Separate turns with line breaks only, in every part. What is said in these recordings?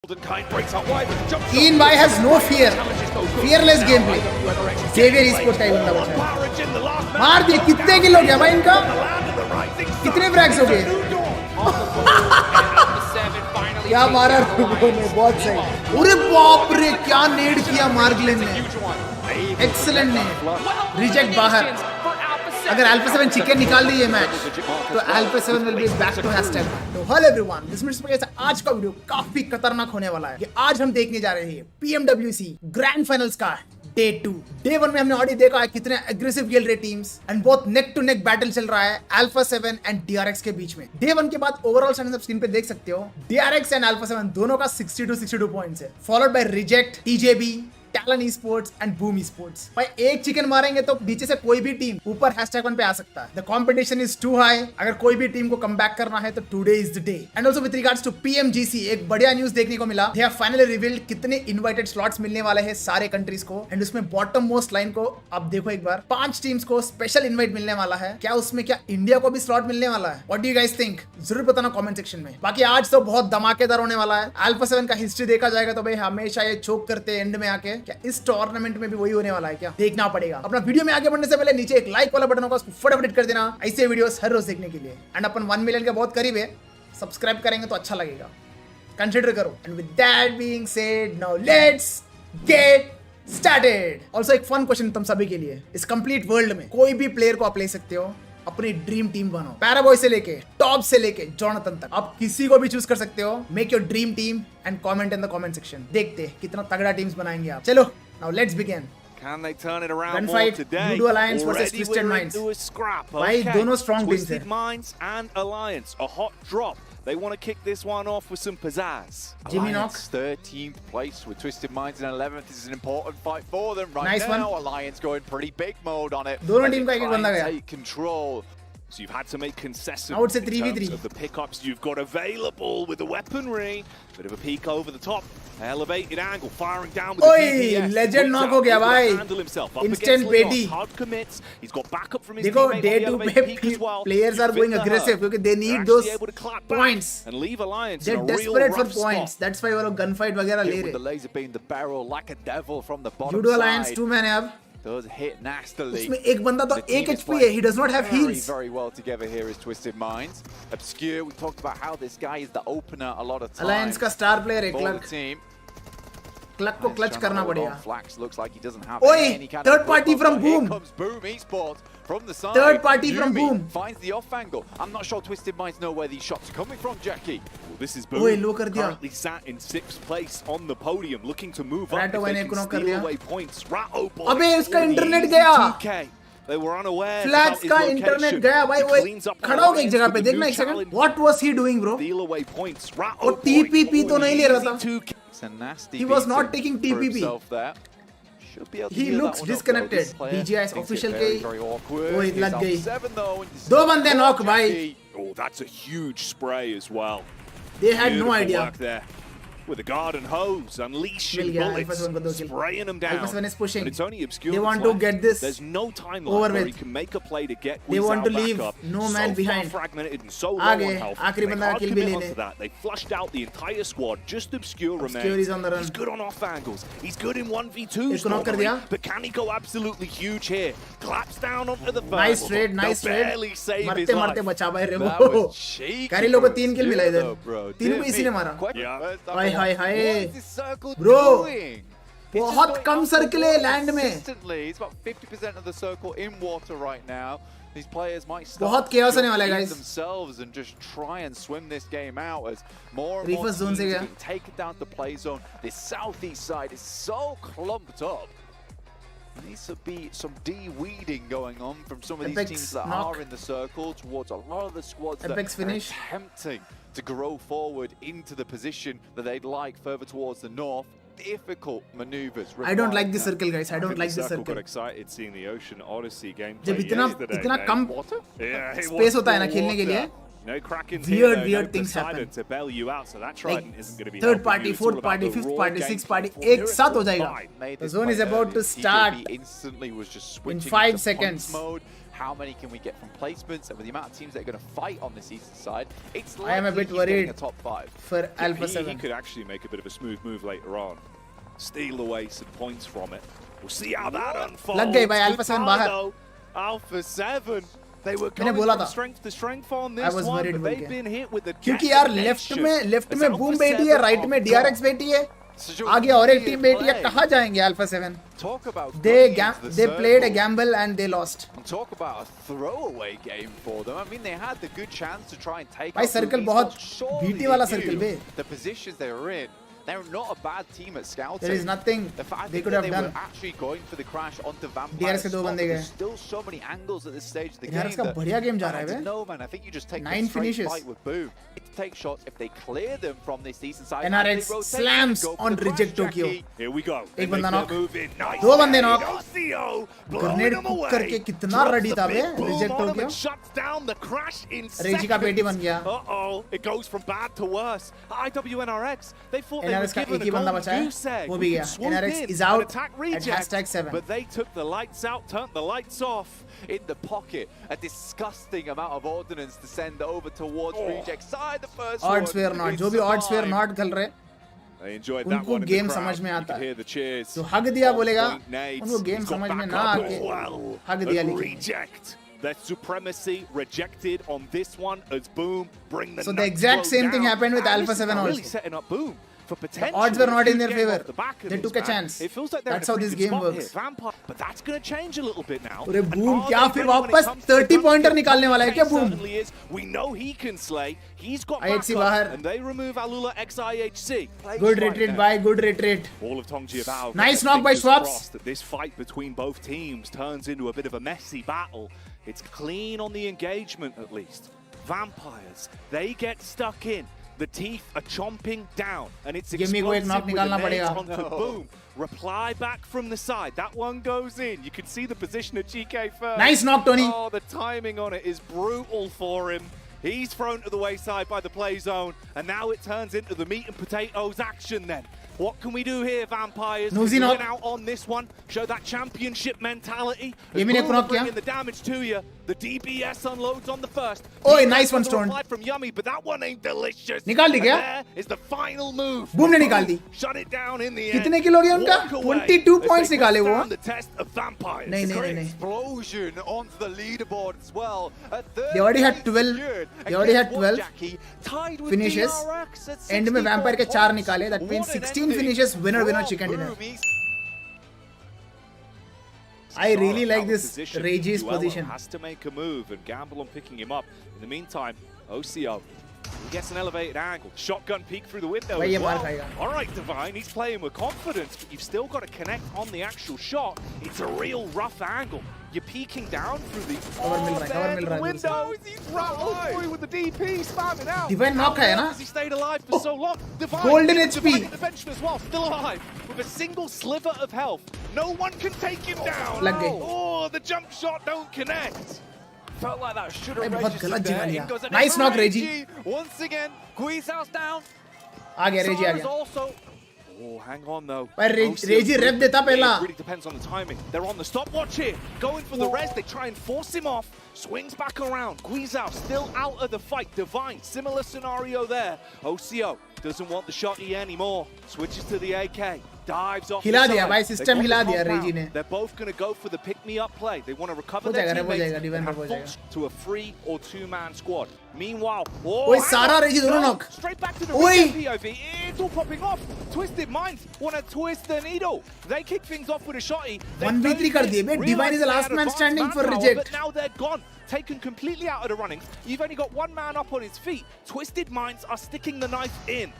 Keen Bhai has no fear. Fearless gameplay. Xavier Esports का ही बंदा बचा है. मार दिए. कितने किल हो गया भाई इनका? कितने फ्रैग्स हो गए? क्या मारा रुको ने, बहुत सही. अरे बाप रे, क्या नेड किया मार्गलेन ने. एक्सीलेंट नेड. रिजेक्ट बाहर. अगर अल्फा 7 चिकन निकाल दी ये मैच तो alpha 7 will be back to hashtag. तो हेलो एवरीवन, दिस मिनट्स पे आज का वीडियो काफी खतरनाक होने वाला है. कि आज हम देखने जा रहे हैं PMWC ग्रैंड फाइनल्स का डे 2. डे 1 में हमने ऑलरेडी देखा है कितने एग्रेसिव खेल रहे टीम्स एंड बहुत नेक टू नेक बैटल चल रहा है अल्फा 7 एंड DRX के बीच में. डे 1 के बाद ओवरऑल स्टैंड्स आप स्क्रीन पे देख सकते हो. DRX एंड अल्फा 7 दोनों का 62 पॉइंट्स है, followed by reject, TJB, talent Esports and boom Esports. भाई एक चिकन मारेंगे तो नीचे से कोई भी टीम ऊपर #1 पे आ सकता है. The competition is too high. अगर कोई भी टीम को कम बैक करना है तो today is the day. And also with regards to PMGC एक बढ़िया न्यूज देखने को मिला. दे हैव फाइनली रिवील्ड कितने इनवाइटेड स्लॉट्स मिलने वाले हैं सारे कंट्रीज को. एंड उसमें बॉटम मोस्ट लाइन को अब देखो एक बार 5 टीम्स को स्पेशल इनवाइट मिलने वाला है. क्या उसमें क्या इंडिया को भी स्लॉट मिलने वाला है? What do you guys think? जरूर बताना कमेंट सेक्शन में. बाकी आज तो बहुत धमाकेदार होने वाला है. अल्फा 7 का हिस्ट्री देखा जाएगा तो भाई हमेशा ये चोक करते एंड में आके. क्या इस टूर्नामेंट में भी वही होने वाला है? क्या देखना पड़ेगा. अपना वीडियो में आगे बढ़ने से पहले नीचे एक लाइक वाला बटन होगा, उसको फटाफट हिट कर देना ऐसे वीडियोस हर रोज देखने के लिए. एंड अपन 1 मिलियन के बहुत करीब है. सब्सक्राइब करेंगे तो अच्छा लगेगा, कंसीडर करो. And with that being said, now let's get started. Also एक फन क्वेश्चन तुम सभी के लिए. इस कंप्लीट वर्ल्ड में कोई भी प्लेयर को आप ले सकते हो, अपनी ड्रीम टीम बनो. पैराबॉय से लेके टॉप से लेके जॉनथन तक आप किसी को भी चूज कर सकते हो. Make your dream team and comment in the comment section. देखते हैं कितना तगड़ा टीम्स बनाएंगे आप. चलो now let's begin.
Can they turn it around
Gunfight,
more today?
Voodoo Alliance versus Twisted Minds. भाई दोनों strong teams हैं.
Twisted Minds and Alliance, a hot drop. They want to kick this one off with some pizzazz.
Jimmy Knock,
13th place with Twisted Minds and 11th. This is an important fight for them right
nice
now.
one.
Alliance going pretty big mode on it.
दोनों team का एक बंदा गया.
Take control.
So you've had to make concessions
I would say
in
3v3
terms of the pickups you've got available with the weaponry. Bit of a peek over the top. Elevated angle, firing down with the
ओए legend knock हो गया भाई. Instant पेटी.
Hard commits. He's got backup from his
देखो
teammate
day
on the
2
elevated
पे
peak as well.
players are going aggressive क्योंकि they need those points.
And leave Alliance
They're
in a real
desperate for
rough
points.
spot.
That's why वो लोग gunfight वगैरह ले
Hit with the
रहे.
laser beam, the barrel like a devil from the bottom
Voodoo Alliance
side.
2 man है अब.
Does hit nastily.
उसमें एक बंदा तो
The team
1
is
HP है.
playing
He does not have
very,
heals.
very well together here is Twisted Minds. Obscure, we talked about how this guy is the opener a lot of times.
Alliance का star player है
for the
clerk.
team.
Clerk को clutch करना पड़ेगा.
Flax looks like he doesn't have
Oi,
any kind
third
of
party
grip,
from
but here
Boom.
comes Boom Esports from the side.
Third party from
Yumi
Boom.
finds the off angle. I'm not sure Twisted Minds know where these shots are coming from, Jackie.
Well, this is Boom.
ओए लो कर दिया.
Currently sat in 6th place on the podium, looking to move up.
Rato
If
मैंने
they
एक
can
knock कर
steal
दिया.
away points. Rato boy.
अबे उसका
with
internet
easy
गया.
2K. They were unaware.
फ्लैक्स का इंटरनेट गया भाई. वो खड़ा हो गया एक जगह पे. देखना एक second. What was he doing bro?
Steal away points. Rato
वो TPP तो नहीं ले रहा था.
It's a nasty
He was not
beating
taking
for
TPP.
himself there. Should be able to
He
heal that
looks
one up, though.
disconnected.
This player
BGI's
thinks
official
it
के
very, very awkward.
वो
He's
लग
on
गई.
7 though, and this is
दो बंदे knock भाई.
Oh, that's a huge spray as well.
They had no
Beautiful
idea.
work there. With a garden hose, unleashing
मिल गया.
bullets,
Alpha 7 को 2 kill.
spraying them down.
Alpha 7 is pushing.
But it's only Obscure.
They want
that's
to
left.
get this
There's no time
over
left where
with.
he can make a play to get
They want to
back
leave
up.
no man
so
behind.
Far fragmented and so low
आगे
on health.
आखिरी
They
बंदा
can't
kill भी
commit
ले
onto
ले.
that. They flushed out the entire squad. Just Obscure
Obscure
remains.
is on the run.
He's good on off angles. He's good in 1v2s.
इसको knock कर
normally,
दिया.
but can he go absolutely huge here? Claps down onto the first.
Nice trade, nice
They'll
trade.
barely save his
मरते मरते
life.
बचा भाई
That
Remo.
was cheeky.
Carry लोग को
from
3 किल मिला
Obscure
इधर.
though, bro.
3 को
Didn't
इसी ने
he?
मारा.
Yeah.
Hi hi hi.
What is this circle
Bro,
doing?
बहुत कम सर्कल है लैंड में.
Consistently, it's about 50% of the circle in water right now. These players might start
बहुत chaos होने वाला है,
to
guys.
themselves and just try and swim this game out as more and more
Reverse zone
teams
से
are
गया.
being taken down to the play zone. This southeast side is so clumped up. There needs to be some de-weeding going on from some of these
Apex
teams that
knock.
are in the circle towards a lot of the squads
Apex
that
finish.
are attempting to grow forward into the position that they'd like further towards the north. Difficult maneuvers.
I don't like this
required
circle guys. I don't like this
Circle got
circle.
excited seeing the Ocean Odyssey game.
जब इतना कम
Yeah,
space होता है ना खेलने के लिए.
No Krakens
Weird,
here, though,
weird
no
things
Poseidon
happen.
to bail you out, so that trident isn't going to be
third
helping
party,
you. It's
fourth
all about
party,
the
fifth
raw
party, sixth
gameplay.
party, एक साथ हो जाएगा.
Made
The
this
zone
play
is about
early.
to start
TJB instantly was just
in
switching
5
into
seconds.
punch mode. how many can we get from placements, and with the amount of teams that are going to fight on this Eastern side, it's
I am a bit worried
a top 5
for Alpha
He
7.
could actually make a bit of a smooth move later on. Steal away some points from it. We'll see how that unfolds.
लग गई भाई Alpha 7 बाहर.
Alpha 7. They were
मैंने
going
बोला
from
था.
strength to strength on
I
this
was
one,
worried
but
बोल
they've
के.
been hit with the
क्योंकि यार लेफ्ट में boom बैठी है, राइट में DRX बैठी है, आगे और एक टीम बैठी है, कहाँ जाएंगे Alpha 7?
Talk about
They played a gamble and they lost.
Talk about a throwaway game for them. I mean, they had the good chance to try and take
भाई
out
सर्कल
Esports.
बहुत
Surely
बीटी
they
वाला
knew
circle बे.
the positions they were in. They're not a bad team at scouting.
There is nothing
The fact
they
that
could have
they
done.
were actually going for the crash onto Vampire.
DRX के दो बंदे गए.
There's still so many angles at this stage of the
DRX
game.
का बढ़िया game जा रहा है
I
bay.
don't know, man. I think you just take
9
the straight
finishes.
fight with Boom. Take shots if they clear them from this decent side.
NRX
and they rotate,
slams
go for
on
the crash,
reject Tokyo.
Jackie.
Here we go.
एक बंदा knock.
Nice.
दो बंदे knock.
OCO blowing
Grenade
them
cook
away.
करके कितना
Drops
ready
the
था
big
bay,
boom
reject
on him
Tokyo.
and shuts down the crash in
रेजी का पेटी बन
seconds.
गया.
Uh-oh, it goes from bad to worse. IWNRX, they thought they
NRX
were
का
given
एक
a
ही बंदा
golden
बचा है,
goose egg.
वो
who
भी
could
गया.
swoop
NRX
in
is
and
out
attack
at
reject,
#7.
but they took the lights out, turned the lights off.
In the pocket, a disgusting amount of ordnance to send over towards reject side. The first
Odds were not. जो भी odds were not खेल रहे,
They enjoyed that
उनको
one in the
game
crowd.
समझ में
You
आता
could
है.
hear the cheers.
जो हग दिया बोलेगा,
Point nades.
उनको गेम
He's got
समझ में
back
ना
up
आके
as well.
हग दिया
And
लिखे.
reject. Their supremacy rejected on this one as Boom bring the
So the exact
Nitro
same thing
down.
happened with
And
Alpha
this is
7
really
also.
setting up Boom for potential.
Odds were not in their
huge game
favor.
off the back of
They
this,
took a
man.
chance.
It feels like they're
That's
in a
how
pretty
this
good
game
spot
works.
here. Vampire, but that's going to change a little bit now.
अरे
And
Boom
are
क्या
they
फिर
ready when it
वापस
comes to
30 pointer
the
निकालने वाला है क्या Boom?
certainly is. We know he can slay. He's got
IHC
backup,
बाहर.
and they remove Alula XIHC.
Good retreat by good retreat.
All of Tongji about.
Nice knock by Schwabs.
That this fight between both teams turns into a bit of a messy battle. It's clean on the engagement at least. Vampires, they get stuck in. The teeth are chomping down, and it's
Gimme को एक knock
explosive with
निकालना
the nades
पड़ेगा.
onto Boom. Reply back from the side. That one goes in. You can see the position of GK first.
Nice knock, Tony.
Oh, the timing on it is brutal for him. He's thrown to the wayside by the play zone, and now it turns into the meat and potatoes action then. What can we do here, Vampires?
Nosy
Can you
knock.
win out on this one? Show that championship mentality.
ये भी ने
Boom
knock किया.
bringing the damage to you. The DBS unloads on the first.
Oi, nice one, Stone.
From Yummy, but that one ain't delicious.
निकाल दी क्या?
And there is the final move.
Boom ने निकाल दी.
Shut it down in the end.
कितने kilo गया उनका?
Walk away
22
as
points
they
निकाले वो.
withstand the test of Vampires.
नहीं नहीं नहीं नहीं.
Explosion onto the leaderboard as well.
They already had 12. They already had 12 finishes. End में Vampire के 4 निकाले. That means 16 finishes. Winner chicken dinner. I really like this Regi's position.
Has to make a move and gamble on picking him up. In the meantime, OCO he gets an elevated angle. Shotgun peek through the window.
भाई ये
As
मार
well.
खाएगा.
All right, Divine, he's playing with confidence, but you've still got to connect on the actual shot. It's a real rough angle. You're peeking down through the
Cover मिल रहा है, cover मिल रहा है
windows. He's rattled through with the DP, spamming out.
Divine knock
How
है
long
ना?
has he stayed alive for so long? Divine,
Golden
Divine
HP.
at the bench as well, still alive with a single sliver of health. No one can take him down.
लग गई.
Oh, the jump shot don't connect.
Felt like that should
भाई
have
बहुत
registered
गलत
there.
जगह
In
लिया.
goes an
Nice knock,
Regi.
Regi.
Once again, Guizao's down.
आ गया Regi आ
Sara's
गया.
also
Oh, hang on though.
भाई Regi rep देता पहला.
It really depends on the timing. They're on the stopwatch here. Going for the res. They try and force him off. Swings back around. Guizao still out of the fight. Divine, similar scenario there. OCO doesn't want the shotty anymore. Switches to the AK. Dives off.
हिला
the
दिया
side.
भाई,
They've
system
got the
हिला दिया
compound.
Regi ने.
They're both going to go for the pick-me-up play. They want to recover
हो
their
जाएगा, हो
teammates
जाएगा, Divine
and have
हो जाएगा.
full to a 3 or 2-man squad. Meanwhile,
ओए सारा Regi दोनों knock.
Straight back to the
Oi.
Regi POV. It's all popping off. Twisted Minds want to twist the needle. They kick things off with a shotty.
1v3 कर दिए बे. Divine is the last man standing for reject.
But now they're gone. Taken completely out of the running. You've only got one man up on his feet. Twisted Minds are sticking the knife in.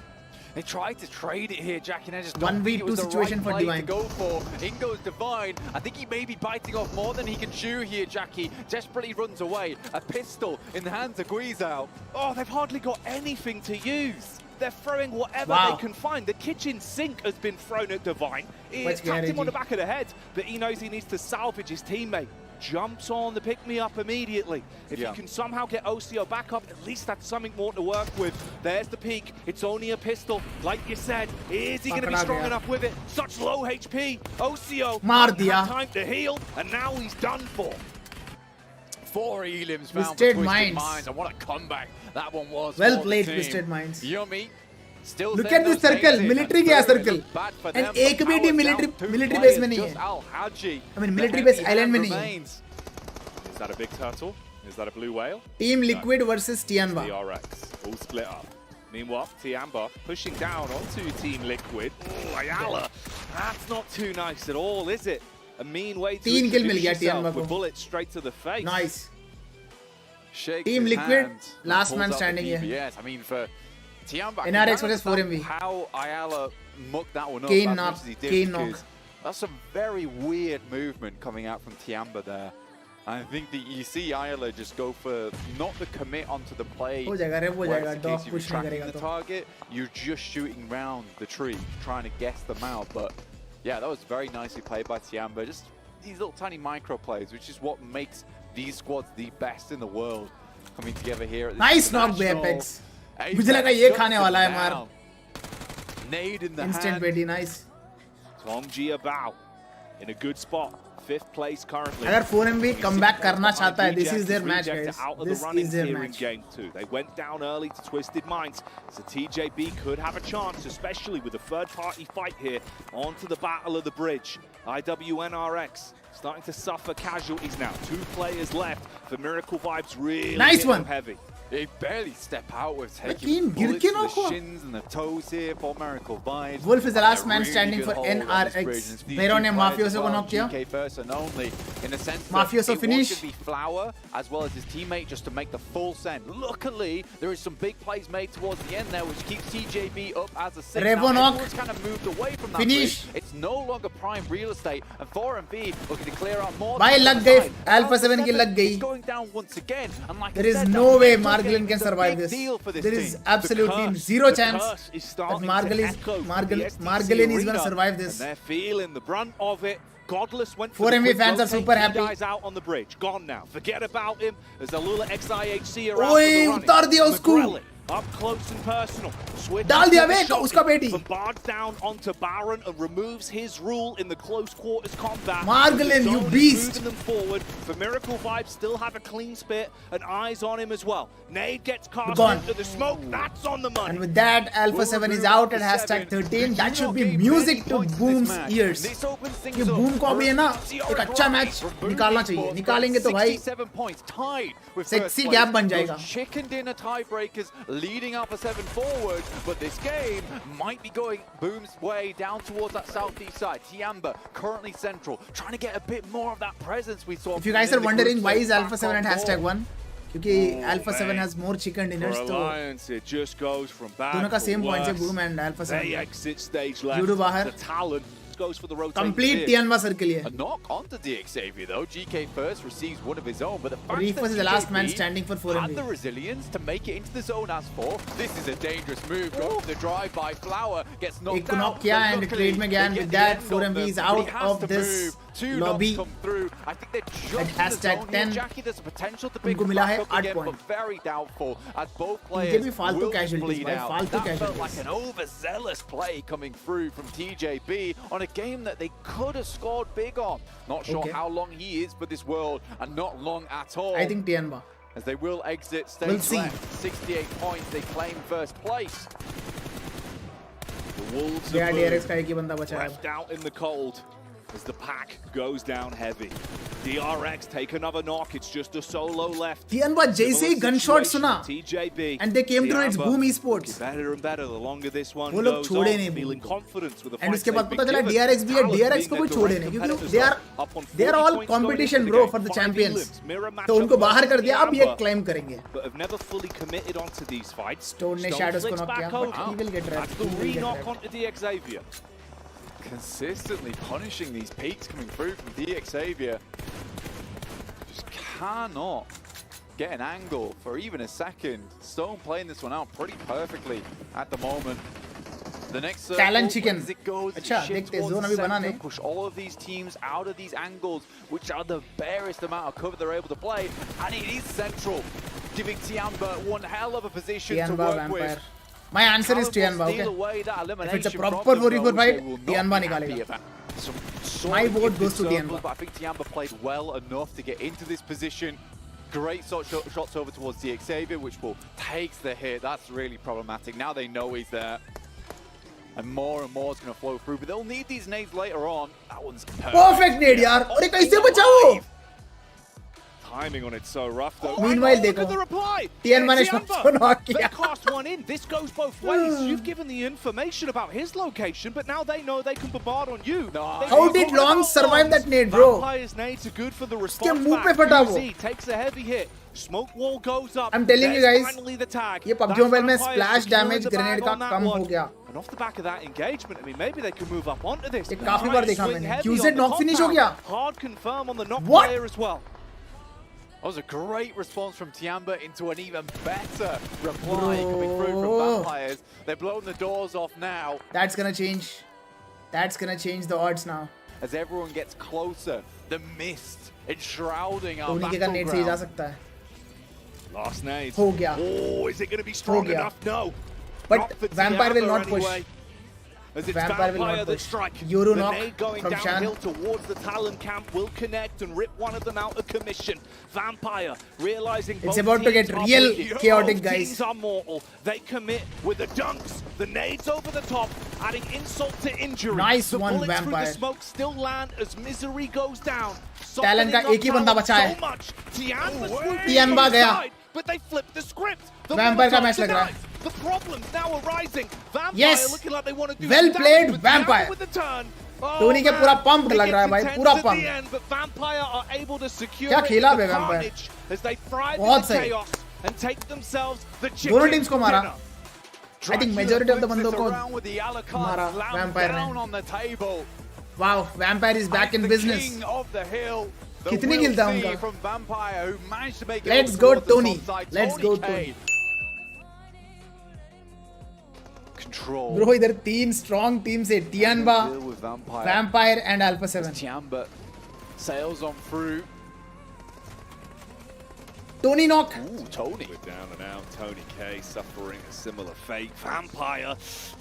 They tried to trade it here, Jackie, and I just
1v2 situation for Divine.
To go for. In goes Divine. I think he may be biting off more than he can chew here, Jackie. Desperately runs away. A pistol in the hands of Guizao.
Oh, they've hardly got anything to use. They're throwing whatever
Wow.
they can find. The kitchen sink has been thrown at Divine. It's
Let's get
tapped him on the
Regi.
back of the head, but he knows he needs to salvage his teammate. Jumps on the pick-me-up immediately. If
Yeah.
you can somehow get OCO back up, at least that's something more to work with. There's the peak. It's only a pistol. Like you said, is he going to be
पकड़ा
strong
गया.
enough with it? Such low HP. OCO
मार
hasn't
दिया.
had time to heal, and now he's done for.
4 elims found for
Twisted
Twisted
Minds.
Minds. And what a comeback that one was.
Well
for
played,
the team.
Twisted Minds.
Yummy. Still
Look at this circle. Military gaya circle. And एक भी team military base में नहीं है. I mean military base island में नहीं है.
Is that a big turtle? Is that a blue whale?
Team Liquid versus Tianba.
DRX, all split up. Meanwhile, Tianba pushing down onto Team Liquid.
Oh, Ayala, that's not too nice at all, is it? A mean way to
3 kill mill
introduce
गया
yourself
Tianba
with
को.
bullets straight to the face.
Nice.
Shakes
Team
his
Liquid,
hand and
last
pulls
man
out the
standing here.
PBS. I mean, for Tianba, I
NRX
can
versus
understand
4MV.
how Ayala mucked that one up
Kane
as
knock,
much as he did,
Kane knock.
because that's some very weird movement coming out from Tianba there. I think that you see Ayala just go for not the commit onto the play.
हो जाएगा रे, हो
where
जाएगा.
it's a
Dog
case of
push नहीं
tracking
करेगा
the
तो.
target, you're just shooting round the tree, trying to guess them out. But yeah, that was very nicely played by Tianba. Just these little tiny micro plays, which is what makes these squads the best in the world, coming together here at this
Nice knock by
international.
Apex. मुझे लगा ये
Shuts
खाने
them
वाला है मार.
down. Nade in the
Instant
hand.
Betty, nice.
Tom Jiabao in a good spot. 5th place currently.
अगर 4MV comeback करना चाहता है, this is their match,
Reject
guys.
out of
This
the running
is their
here in
match.
game 2. They went down early to Twisted Minds, so TJB could have a chance, especially with a third-party fight here onto the Battle of the Bridge. IWNRX starting to suffer casualties now. 2 players left for Miracle Vibes really
Nice
hitting
one.
them heavy.
They barely step out with
Team,
taking
गिर
bullets
के
to the
knock हुआ.
shins and the toes here for Miracle Vibes.
Wolf is the last
A
man
really
standing
good
for
hold on this bridge.
NRX.
And these
Pero
two
ने
players
Mafioso
as
को
well,
knock किया.
GK first and only, in the sense that
Mafioso
it
finish.
was to be Flower as well as his teammate just to make the full send. Luckily, there is some big plays made towards the end there, which keeps TJB up as a 6.
Revo
Now,
knock.
everyone's kind of moved away from that
Finish.
bridge. It's no longer prime real estate, and 4MV looking to clear out more.
भाई लग गई. Alpha 7 की लग
He's
गई.
going down once again, and like
There
I
is
said,
no
that
way
mental
Margolin
game
can
is a
survive
big
this.
deal for this
There
team.
is absolutely
curse-
zero
the
chance
curse is
that
starting to
Margolin
echo the STC
is going to
arena,
survive this.
And they're feeling the brunt of it. Godless went for
4MV
the quick
fans are
rotate.
super
Two
happy.
guys out on the bridge, gone now. Forget about him. There's Alula XIHC around
ओए,
for the running.
उतार दिया उसको.
McGrelly up close and personal. Switch
डाल दिया
to the
bay,
shot.
उसका बेटी.
Bombard down onto Baron and removes his rule in the close quarters combat.
Margolin,
The
you
zone is
beast.
moving them forward. For Miracle Vibes still have a clean spit and eyes on him as well. Nade gets cast
Gone.
into the smoke. That's on the money.
And with that, Alpha 7 is out at hashtag 13. That should be music to Boom's ears. कि Boom को अभी है ना एक अच्छा match निकालना चाहिए. निकालेंगे तो भाई
67 points tied with
sexy
first
gap
place.
बन जाएगा.
Those chicken dinner tiebreakers leading Alpha 7 forward, but this game might be going Boom's way down towards that southeast side. Tianba currently central, trying to get a bit more of that presence we saw.
If you guys are
in the
wondering
group
why
stage
is Alpha
back
7
on
at hashtag
board.
1, क्योंकि
Oh,
Alpha 7
man.
has more chicken dinners
For
तो
Alliance, it just goes from bad
दोनों का
to
same points है
worse.
Boom and Alpha 7.
They exit stage left.
Judo बाहर.
The talent goes for the rotation.
Complete
here.
Tianba circle
A
है.
knock onto DXavier though. GK first receives one of his own, but the fact
Reef
that
was the last man
TJB
standing for
had
4MV.
the resilience to make it into the zone as 4. This is a dangerous move. Go for the drive by Flower, gets knocked
एक को knock
out.
किया
but
and
luckily
trade में गया, and
they
with
get the
that
end
4MV
of
is
them,
out
but he has
of
to
this
move. Two
lobby.
knocks come through. I think they're just
At
in the
hashtag
zone
10.
here, Jackie. There's a potential to pick
उनको मिला है
back up
8
again,
point.
but very doubtful as both
इनके
players
भी फालतू
will
casualties
bleed
भाई,
out.
फालतू
That felt
casualties.
like an overzealous play coming through from TJB on a game that they could have scored big on. Not sure
Okay.
how long he is for this world, and not long at all.
I think Tianba.
As they will exit stage
We'll see.
left. 68 points, they claim first place.
The Wolves
Yeah,
of
DRX
Boom
का एक ही बंदा बचा है.
left out in the cold as the pack goes down heavy. DRX take another knock. It's just a solo left.
Tianba जैसे ही gunshot सुना
TJB
and they came through, it's
Tianba
Boom Esports.
looking better and better the longer this one
वो लोग
goes
छोड़े
on,
नहीं
feeling
Boom
confidence with the
And
fights
उसके बाद
they've
पता
been
चला
given.
DRX भी है,
Talent
DRX
being
को
their
कोई छोड़े
direct
नहीं क्योंकि
competitors
they
though. Up on
are
40
all
points going
competition
into
bro
the
for the
game. 5
champions.
elims, mirror
तो
matchup
उनको बाहर कर दिया, अब ये
Tianba,
claim करेंगे.
but have never fully committed onto these fights.
Stone ने Shadows को
flicks
knock
back
किया, but
over.
he will get
That's
wrapped.
the
He will get
re-knock
wrapped.
onto DXavier.
Consistently punishing these peaks coming through from DXavier. Just cannot get an angle for even a second. Stone playing this one out pretty perfectly at the moment. The next circle,
Talent chicken.
as it goes, it
अच्छा,
shifts
देखते हैं,
towards
zone
the
अभी
center,
बना नहीं.
push all of these teams out of these angles, which are the barest amount of cover they're able to play, and it is central, giving Tianba one hell of a position to
Tianba
work
Vampire.
with.
My answer is
Talent will
Tianba,
steal
okay?
away that
If it's a
elimination
proper
from them,
4v4
though,
fight,
which they will not
Tianba
be
निकालेगा.
happy about. Some
My
solid
vote
gifted
goes to
circles,
Tianba.
but I think Tianba played well enough to get into this position. Great shots over towards DXavier, which will takes the hit. That's really problematic. Now they know he's there. And more is going to flow through, but they'll need these nades later on. That one's
perfect nade यार. अरे कैसे बचा वो?
Timing on it so rough though.
Meanwhile,
look at the reply.
TN management so knock
They
किया.
cast one in. This goes both ways. You've given the information about his location, but now they know they can bombard on you.
How did Long survive that nade, bro?
Vampire's nades are good for the
उसके
response
मुंह पे
back.
फटा वो.
UZ takes a heavy hit. Smoke wall goes up.
I'm telling you
There's
guys,
finally the tag.
ये PUBG
That's
Mobile में
Vampire
splash
securing
damage
the bag
grenade का
on that
come
one.
हो गया.
And off the back of that engagement, I mean, maybe they can move up onto this.
ये काफी
Try
bar
and
देखा
swing
मैंने.
heavy
UZ
on the
knock finish हो
compound.
गया.
Hard confirm on the knock
What?
player as well.
That was a great response from Tiamba into an even better reply coming through from Vampires. They're blowing the doors off now.
That's gonna change. That's gonna change the odds now.
As everyone gets closer, the mist enshrouding our
Dhoni के का net से ही जा
battleground.
सकता है.
Last nade.
हो गया.
Oh, is it going to be strong
गया.
enough? No.
But
Not for
Vampire will
Tiamba
not push.
anyway. As it's
Vampire will
Vampire
not
that
push.
strike.
Euro
The
knock
nade going
from
downhill
Shan.
towards the Talon camp will connect and rip one of them out of commission. Vampire realizing
It's
both
about to
teams
get
are
real
bleeding.
chaotic,
Both
guys.
teams are mortal. They commit with the dunks, the nades over the top, adding insult to injury.
Nice
the
one,
bullets through
Vampire.
the smoke still land as misery goes down.
Talon का एक ही बंदा बचा है.
So much. Tianba
Tianba गया.
but they flipped the script. The
Vampire का
Molotov
match लग रहा है.
tonight. The problems now arising. Vampire
Yes.
looking like they want to do
Well
some
played,
damage, but
Vampire.
Tianba with the turn. Oh,
Dhoni के
man.
पूरा pump
It
लग रहा है
gets
भाई,
intense
पूरा
at
pump.
the end, but Vampire are able to secure
क्या
it
खेला
with
bay
the
Vampire.
carnage as they thrive in
बहुत
the
सही.
chaos and take themselves the chicken
दोनों teams को मारा.
dinner.
I think majority of the बंदों को
around with the Alucards
मारा
slammed
Vampire
down
ने.
on the table.
Wow, Vampire is back in
the
business.
king of the hill. The
कितनी
Will
kill था
C
उनका?
from Vampire who managed to make it
Let's
over
go,
towards the
Tony.
top side.
Let's
Tony
go,
K.
Tony.
Control.
Bro, इधर तीन strong teams है. Tianba,
Deal with Vampire.
Vampire and Alpha 7.
Tiamba sails on through.
Tony knock.
Ooh, Tony.
We're down and out. Tony K suffering a similar fate. Vampire.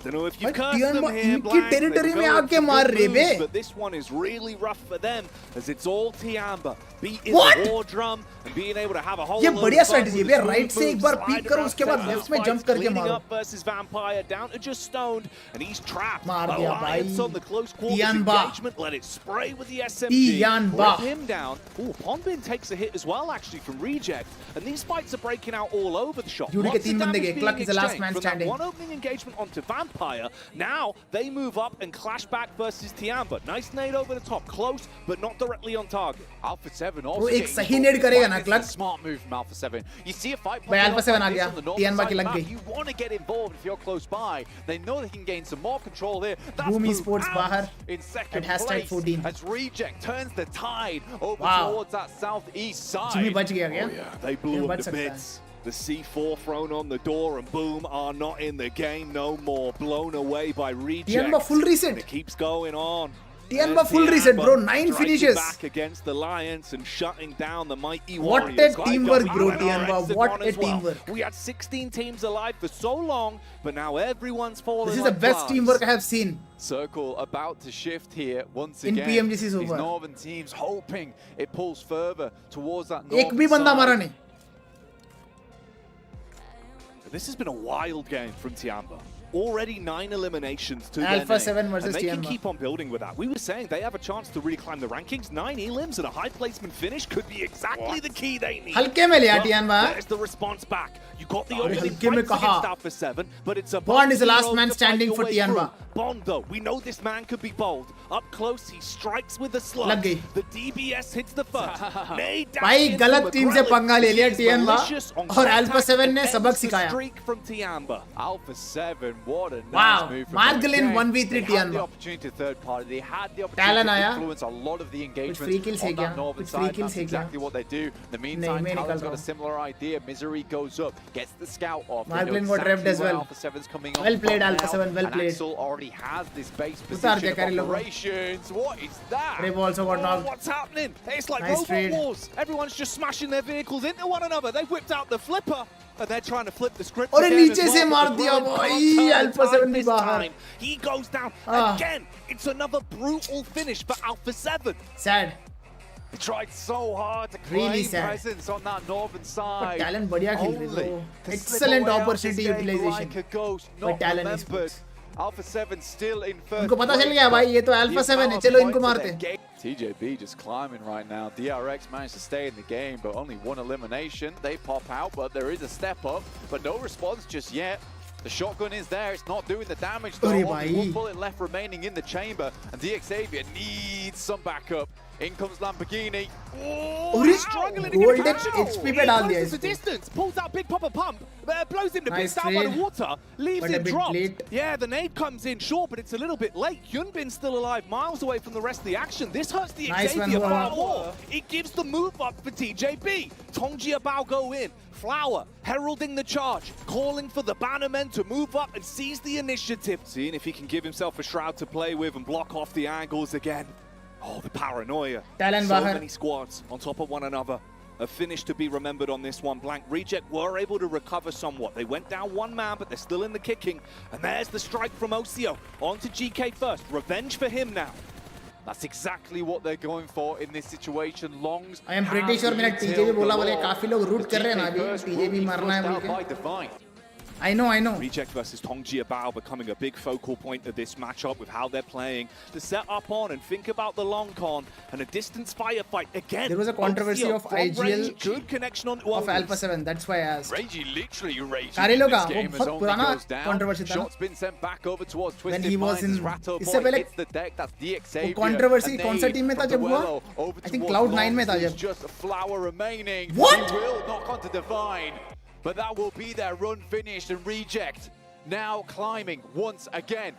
Don't know if you
But
cursed them
Tianba
here,
इनकी
Blank. They
territory में
developed
आके
some
मार
good
रहे
moves,
bay.
but this one is really rough for them as it's all Tiamba beating
What?
the war drum and being able to have a whole
ये
load
बढ़िया
of fun
strategy है
with
bay.
his
Right से
movement,
एक बार
slide
peek करो,
around,
उसके बाद
take
left
out
में jump
fights,
करके
cleaning
मारो.
up versus Vampire down to just stoned and he's trapped.
मार दिया
Alliance
भाई.
on the close quarters
Tianba.
engagement, let it spray with the SMG.
Tianba.
Rip him down. Ooh, Ponbin takes a hit as well, actually, from Reject. And these fights are breaking out all over the shop.
Judy के
Lots of
तीन बंदे
damage
गए.
being
Cluck is the last
exchanged
man
from that
standing.
one opening engagement onto Vampire. Now they move up and clash back versus Tiamba. Nice nade over the top, close, but not directly on target.
Alpha 7 also
वो एक
getting
सही
involved
nade
in
करेगा
fight.
ना,
This is
Cluck.
a smart move from Alpha 7. You see a fight
भाई
popping
Alpha
up
7
like
uh
this
गया.
on the north
Tianba
side
की लग
map.
गई.
You want to get involved if you're close by. They know they can gain some more control here. That's
WIM
moved
Esports
out
बाहर.
in second
At hashtag
place
14.
as Reject turns the tide over
Wow.
towards that southeast
Jimmy
side.
बच गया क्या?
They
ये
blew him
बच
to
सकता है.
bits. The C4 thrown on the door and boom, are not in the game no more. Blown away by Reject.
Tianba full reset.
And it keeps going on.
Tianba
There's
full reset,
Tianba
bro. 9
striking
finishes.
back against the Lions and shutting down the mighty
What a
Warriors.
teamwork,
Like,
bro,
and
Tianba.
arrested
What
one
a
as well.
teamwork.
We had 16 teams alive for so long, but now everyone's falling.
This is the
like
best
flies.
teamwork I have seen.
Circle about to shift here once
In
again.
PMGC's
These
over.
northern teams hoping it pulls further towards that
एक
northern
भी बंदा
side.
मारा नहीं.
This has been a wild game from Tiamba. Already 9 eliminations to
Alpha
their name.
7 versus
and they can
Tianba.
keep on building with that. We were saying they have a chance to really climb the rankings. 9 elims and a high placement finish could be exactly the key they need.
हल्के में लिया
Well,
Tianba.
there's the response back. You got the
अरे
opening
हल्के में
fights
कहा.
against Alpha 7, but it's a
Bond is the last
road
man
to fight
standing
your
for
way
Tianba.
through. Bond though, we know this man could be bold. Up close, he strikes with the slug.
लग गई.
The DBS hits the first. Made down
भाई
into
गलत team से
McGrellan.
पंगा ले लिया
He is
Tianba
malicious on
और Alpha
contact
7
and
ने
ends
सबक
the
सिखाया.
streak from Tiamba.
Alpha 7, what a nice
Wow.
move from
Margolin
them.
1v3
They had
Tianba.
the opportunity to third party. They had the
Talon
opportunity to
आया.
influence a lot of the engagements
free kills है
on
क्या?
that northern
कुछ free
side.
kills
That's
है क्या?
exactly what they do. In the meantime,
मैं निकल
Talon's
रहा
got a
हूँ.
similar idea. Misery goes up, gets the scout off. They
Margolin
know
got revved
exactly
as
where
well.
Alpha 7's coming on
Well played,
from
Alpha
now,
7, well
and
played.
Axel already has this base
उतार दिया
position
carry
of
लोगों.
operations. What is that?
Revo also got
Oh,
knocked.
what's happening? It's like
Nice
robot
trade.
wars. Everyone's just smashing their vehicles into one another. They've whipped out the flipper, and they're trying to flip the script.
अरे
again
नीचे
as
से
well,
मार
but the
दिया
Bruin
भाई.
can't turn the
Alpha
tide
7 भी
this
बाहर.
time. He goes down
Ah.
again. It's another brutal finish for Alpha 7.
Sad.
He tried so hard to
Really
claim
sad.
presence on that northern side.
talent बढ़िया खेल रहे
Only
थे.
to slip
Excellent
away out
opportunity
this game
utilization.
like a ghost,
But
not
talent
remembered.
Esports.
Alpha 7 still in first.
उनको पता चल गया भाई ये तो Alpha 7 है, चलो इनको मारते हैं.
TJB just climbing right now. DRX managed to stay in the game, but only one elimination. They pop out, but there is a step up, but no response just yet. The shotgun is there, it's not doing the damage though. Only one bullet left remaining in the chamber, and DXavier needs some backup. In comes Lamborghini.
Oh,
Uri,
struggling to
golden
get it
HP पे डाल दिया
closes the
इसको.
distance, pulls out big pop pump, blows him to
Nice
bits down by the
trade.
water, leaves
But a
it
bit
dropped.
late.
Yeah, the nade comes in short, but it's a little bit late. Yunbin's still alive, miles away from the rest of the action. This hurts the
Nice one,
Xavier far
Hua.
more. It gives the move up for TJB. Tongjia Bao go in. Flower heralding the charge, calling for the Bannermen to move up and seize the initiative. Seeing if he can give himself a shroud to play with and block off the angles again. Oh, the paranoia.
Talent
So
बाहर.
many squads on top of one another. A finish to be remembered on this one. Blank Reject were able to recover somewhat. They went down one man, but they're still in the kicking. And there's the strike from OCO. On to GK first. Revenge for him now.
That's exactly what they're going for in this situation. Longs.
I am pretty sure मेरा TJ भी बोला बोले काफी लोग root कर रहे हैं ना अभी TJ भी मारना है बोल के. I know.
Reject versus Tongjia Bao becoming a big focal point of this matchup with how they're playing. To set up on and think about the long con and a distance firefight again.
There was a controversy
OCO
of
from
IGL
range, good connection on
of Alpha 7. That's why I asked.
Reggie literally raging
Carilo
in
का
this
वो
game as
बहुत
only
पुराना
goes down.
controversy था ना.
Shots been sent back over towards
When
Twisted
he was
Minds.
in
Ratto
इससे
Boy
पहले
hits the deck. That's DXavier.
वो controversy
A
कौन सा
nade
team में था
from
जब हुआ?
Duello over
I think
towards
Cloud9 में था
Longs.
जब.
There's just a flower remaining.
What?
He will knock onto Divine, but that will be their run finished, and Reject now climbing once again.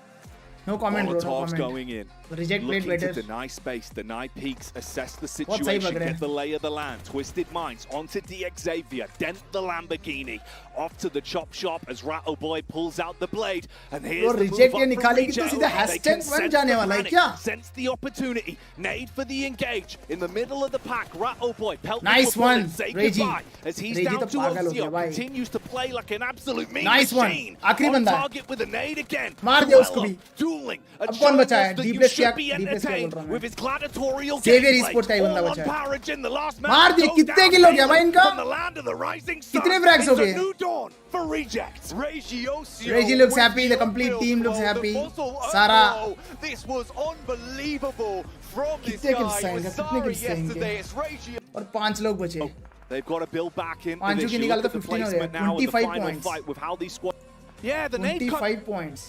No comment bro, no
Molotovs
comment.
going in.
Reject played
Looking
better.
to deny space, deny peaks, assess the
सही
situation,
लग रहा है.
get the lay of the land. Twisted Minds onto DXavier, dent the Lamborghini. Off to the chop shop as Rattle Boy pulls out the blade. And here's the
Reject
move
ये
up from
निकालेगी तो
Reject.
सीधा
They
hashtag
can
बन
sense
जाने
the
वाला है
panic,
क्या?
sense the opportunity. Nade for the engage. In the middle of the pack, Rattle Boy pelted
Nice
for bullet,
one,
say
Reggie.
goodbye. As he's
Reggie
down
तो
to
पागल हो गया
OCO,
भाई.
continues to play like an absolute mean
Nice one.
machine.
आखिरी
On
बंदा है.
target with a nade again.
मार दिया उसको भी.
Dueling. A
अब कौन बचा है?
that
D
you
plus
should
क्या-
be
D plus क्या बोल
entertained
रहा हूँ
with his gladiatorial
Xavier
gameplay.
Esports का ही बंदा
All
बचा
on
है.
Paragen, the last man
मार दिए,
goes
कितने
down
किल हो गया भाई इनका?
from the land of the rising sun.
कितने frags हो
It's a
गए?
new dawn for Reject.
Reggie looks happy, the complete team looks happy. Sara.
This was unbelievable from this
कितने kills
guy.
आएंगे?
Was
कितने
sorry
kills आएंगे?
yesterday. It's Reggie.
और 5 लोग बचे.
They've got to build back in.
पांचों की
You
निकाले
look at
तो
the
15 हो
placement
गए.
now in the
25
final
points.
fight with how these squads. Yeah, the nade cut.
25 points.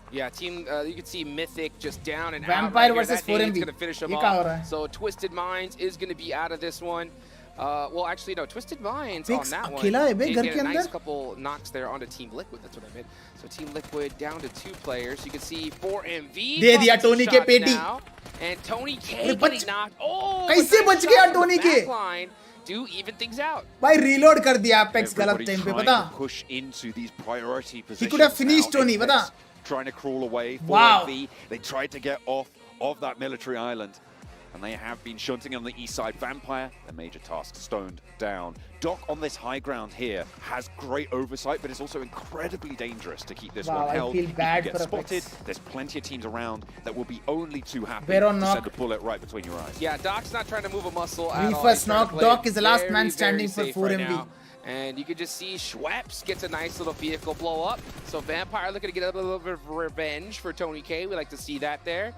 Yeah, team, you can see Mythic just down and
Vampire
out right here.
versus
That nade's
4MB.
going to finish him
ये क्या हो रहा
off.
है?
So Twisted Minds is going to be out of this one. Well, actually, no. Twisted Minds on
Pix
that one.
अकेला है बे
Did
घर
get
के
a nice
अंदर.
couple knocks there onto Team Liquid. That's what I meant. So Team Liquid down to 2 players. You can see 4MV.
दे दिया
bumping some
Tony के
shots
पेटी.
now. And Tony K
अरे बच-
getting knocked. Oh,
कैसे
a nice
बच गया
shot from the
Tony के?
backline to even things out.
भाई reload कर दिया Apex गलत
Everybody
टाइम पे
trying
पता.
to push into these priority positions.
could have finished
now.
Tony,
Apex
पता.
Trying to crawl away.
Wow.
4MV, they tried to get off of that military island. And they have been shunting on the east side. Vampire, their major task, stoned down. Doc on this high ground here has great oversight, but it's also incredibly dangerous to keep this
Wow,
one
I
held.
feel
If you
bad
get
for
spotted,
Apex.
there's plenty of teams around that will be only too happy
Bear
to
on knock.
send a bullet right between your eyes.
Yeah, Doc's not trying to move a muscle at all.
Reefus
He's trying to
knock.
play
Doc is the last
very,
man
very
standing for
safe
4MV.
now. And you can just see Schweppes gets a nice little vehicle blow up. So Vampire looking to get a little bit of revenge for Tony K. We like to see that there.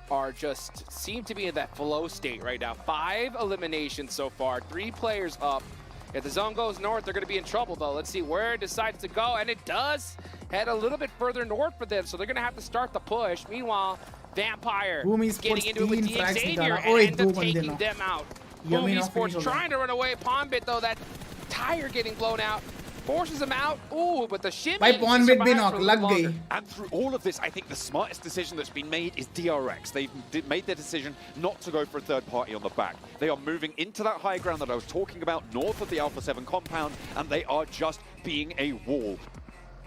Are just seem to be in that flow state right now. 5 eliminations so far, 3 players up. If the zone goes north, they're going to be in trouble though. Let's see where it decides to go, and it does head a little bit further north for them, so they're going to have to start the push. Meanwhile, Vampire
Boom
getting
Esports
into it with
3 frags
DXavier
निकाला.
and
ओए
end
दो
up
बंदे
taking
ना.
them out.
Yummy
Boom
knock finish
Esports
हो गया.
trying to run away. Palmbit though, that tire getting blown out. Forces him out. Ooh, but the shimmy.
भाई Palmbit भी
survives
knock
for a
लग
little
गई.
longer.
And through all of this, I think the smartest decision that's been made is DRX. They've made their decision not to go for a third party on the back. They are moving into that high ground that I was talking about, north of the Alpha 7 compound, and they are just being a wall.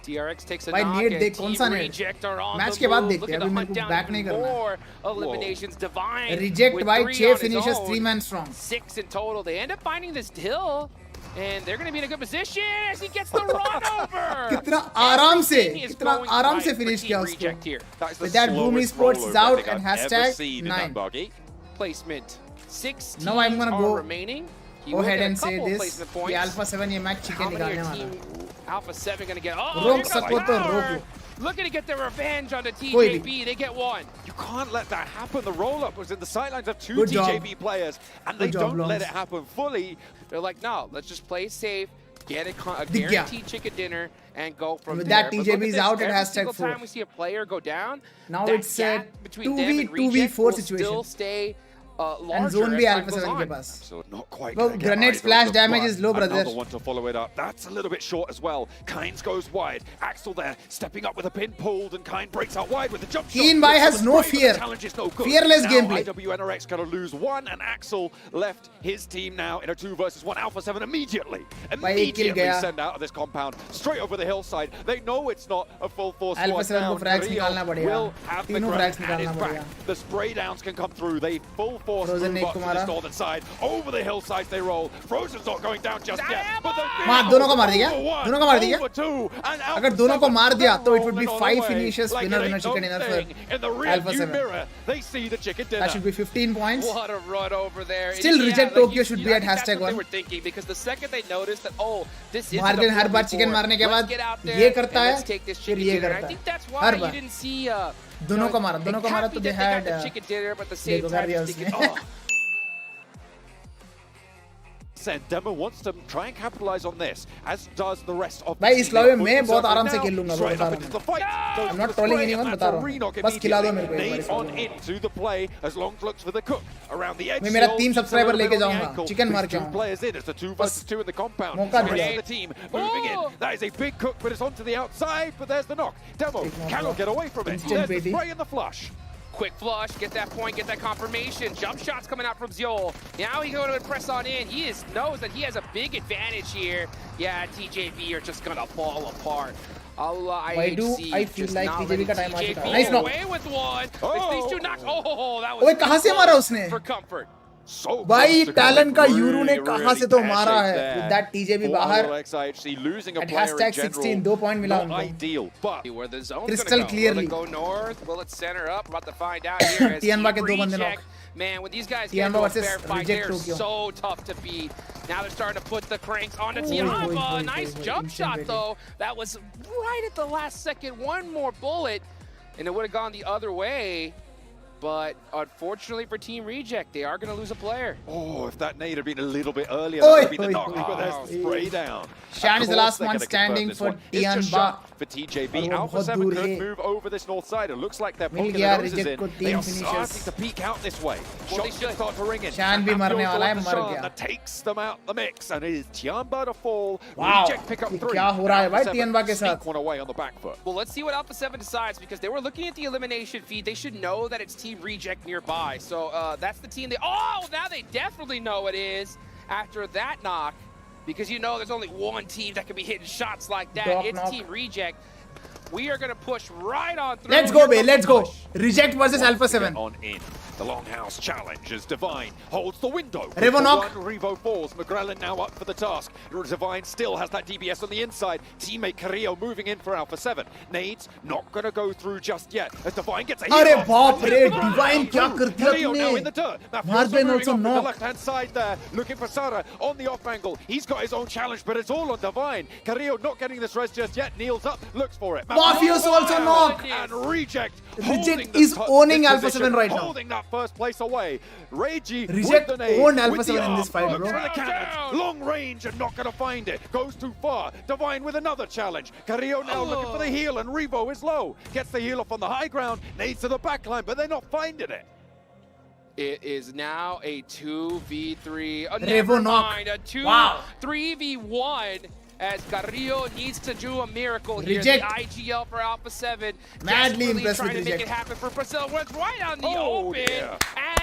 DRX takes a
भाई
knock
need
and
देख, कौन सा
Team
need?
Reject are on
match
the
के बाद
move.
देखते
Look
हैं,
at the
अभी मेरे
hunt
को
down
back नहीं करना है.
more eliminations. Divine
Reject
with
by
3
6
on his
finishes
own.
3 man strong.
6 in total. They end up finding this hill. And they're going to be in a good position as he gets the run over.
कितना आराम से
Everything is
कितना
going
आराम
right
से
for
finish
Team
किया उसको.
Reject here.
With that, WIM Esports is out and hashtag 9.
Placement 16
Now I'm gonna go
remaining. He
Go
will
ahead
get a
and say
couple
this.
placement
कि
points.
Alpha 7 ये match
How
chicken
many
निकालने
are
वाला
Team
है.
Alpha 7 going to get? Oh,
रोक
here comes
सको तो
Power.
रोको.
Looking to get their revenge on the
कोई भी.
TJB. They get one.
You can't let that happen. The roll-up was in the sidelines of two
Good job.
TJB players, and they
Good job,
don't let
Longs.
it happen fully.
They're like, no, let's just play safe, get a
दिख गया.
guaranteed chicken dinner, and go from
With
there.
that,
But look
TJB
at
is
this,
out at
every
hashtag
single
4.
time we see a player go down,
Now
that
it's a
gap between them
2v,
and Reject
2v4
will
situation.
still stay larger
And zone
as
भी
time
Alpha
goes
7 के
on.
Pass.
So not quite
Well,
gonna get
grenade
either of
splash
them,
damage
but
is low, brother.
Another one to follow it up. That's a little bit short as well. Kynes goes wide. Axel there, stepping up with a pin pulled, and Kyne breaks out wide with a jump shot.
Keen Bhai has
The
no
spray, but
fear.
the challenge is no good.
Fearless
now
gameplay.
IWNRX going to lose one, and Axel left his team now in a 2 versus 1. Alpha 7 immediately
एक kill गया.
send out of this compound, straight over the hillside. They know it's not a full force
Alpha
squad
7
now.
को frags
Rio
निकालना पड़ेगा.
will have the
तीनों
ground
frags
at his
निकालना
back.
पड़ेगा.
The spray downs can come through. They full force
Frozen
move
एक
up
को
to
मारा.
this northern side. Over the hillsides they roll. Frozen's not going down just yet. But the
मार दोनों को मार दिया.
over one,
दोनों को मार दिया.
over two, and Alpha
अगर दोनों को
7
मार दिया तो it would be
rolling
5
on the way.
finishes
Like
winner
it
winner
ain't
chicken
no
dinner
thing.
for
In the
Alpha
rearview
7.
mirror, they see the chicken dinner.
That should be 15 points.
What a run over there.
Still,
And
Reject
like
Tokyo should be
I
at
think that's
hashtag
what
1.
They were thinking because the second they noticed that, oh, this is
Margin her bar chicken मारने के बाद ये करता है, फिर ये करता
I
है.
think that's why
her
you
bar.
didn't see
दोनों को मारा तो they had
chicken dinner, but at the same
देखो कर
time
दिया
just thinking,
उसने.
oh,
Said Demo wants to try and capitalize on this, as does the rest of the
भाई
team.
इस lobby में
Put
बहुत
themselves
आराम से
now,
kill लूंगा,
straight
बता
up
रहा
into
हूँ.
the fight. Goes
I'm
for
not
the
trolling
spray,
anyone,
and
बता
that's a
रहा हूँ.
re-knock
बस खिला दो मेरे को एक
immediately.
बार
Nade
इस
on
lobby में.
into the play as Long looks for the cook around the edge.
मैं मेरा
Still
3
just a
subscriber
little
लेके
bit on the
जाऊंगा.
ankle.
Chicken मार
With
के
two
आऊंगा.
players in, it's a 2 versus 2 in the compound.
मौका
The
दिया.
rest of the team moving in. That is a big cook, but it's onto the outside. But there's the knock. Demo
Big knock,
cannot
bro.
get away from it.
Instant
There's the
pity.
spray and the flush.
quick flush, get that point, get that confirmation. Jump shots coming out from Ziol. Now he's going to press on in. He knows that he has a big advantage here. Yeah, TJB are just going to fall apart.
Why do I feel like TJB का time आ चुका है? Nice knock.
Away with one.
Oh.
It's these two knocks. Oh, that was
ओए कहाँ से मारा उसने?
for comfort.
So
भाई
close to
talent का
coming
यूरू ने
really,
कहाँ से
really
तो
bad
मारा
shape
है.
there.
With that TJB
For
बाहर.
XIHC losing a
At
player
hashtag
in
16,
general,
2 point मिला
not
उनको.
ideal, but
Where the zone's
Crystal
gonna go.
clearly.
Will it go north? Will it center up? We're about to find out here. As
Tianba
Team
के 2 बंदे
Reject,
knock.
man, when these guys
Tianba
get into a
versus
fair fight,
Reject
they're
Tokyo.
so tough to beat. Now they're starting to put the cranks onto
Oi,
Tianba.
oi,
Nice
oi,
jump
instant
shot,
rating.
though. That was right at the last second. One more bullet, and it would have gone the other way. But unfortunately for Team Reject, they are going to lose a player.
oh, if that nade had been a little bit earlier,
Oi,
that would have been the
oi,
knock.
oi,
But there's
oi.
the spray down.
Shan is the
Of course
last
they're
one
gonna confirm
standing
this
for
one. It's just
Tianba.
shot for TJB.
और वो
Alpha
बहुत
7
दूर
could
है.
move over this north side. It looks like they're
mill
poking
गया
their noses
Reject
in.
को
They
3
are
finishes.
starting to peek out this way.
Well,
Shots
they
can
should.
start to ring in.
Shan भी
And
मरने
that
वाला है,
feels
मर
like
गया.
that takes them out the mix. And it is Tianba to fall.
Wow.
Reject pick up
ये
3.
क्या हो रहा है भाई
Alpha 7
Tianba के
sneak
साथ?
one away on the back foot.
Well, let's see what Alpha 7 decides, because they were looking at the elimination feed. They should know that it's Team Reject nearby. So that's the team they... Oh, now they definitely know it is after that knock, because you know there's only one team that can be hitting shots like that.
Dog
It's
knock.
Team Reject. We are going to push right on through.
Let's go,
Here
babe.
comes
Let's
the
go.
push.
Reject versus Alpha 7.
On in. The Longhouse challenge as Divine holds the window.
Revo knock.
Revo falls. McGrellan now up for the task. Divine still has that DBS on the inside. Teammate Carrillo moving in for Alpha 7. Nades not going to go through just yet as Divine gets a hit.
अरे
off.
बाप रे, Divine क्या कर दिया
Carrillo now in the
तूने?
dirt. Now
Margin
moving
also
off with the
knock.
left-hand side there. Looking for Sara on the off angle. He's got his own challenge, but it's all on Divine. Carrillo not getting this res just yet. Kneels up, looks for it.
Mafios also knock.
And Reject.
Reject is owning Alpha 7 right now.
Holding that first place away. Ragey
Reject
with the nade,
owned Alpha
with
7
the
in this
arm,
fight,
looks
bro.
for the cannons. Long range and not going to find it. Goes too far. Divine with another challenge. Carrillo now looking for the heal, and Revo is low. Gets the heal off on the high ground. Nades to the back line, but they're not finding it.
It is now a 2v3. Oh,
Revo
never
knock.
mind. A 2
Wow.
3v1 as Carrillo needs to do a miracle here.
Reject.
The IGL for Alpha 7.
Madly
desperately
impressed
trying
with
to make it
Reject.
happen for Brazil. Went right on the
Oh,
open
dear.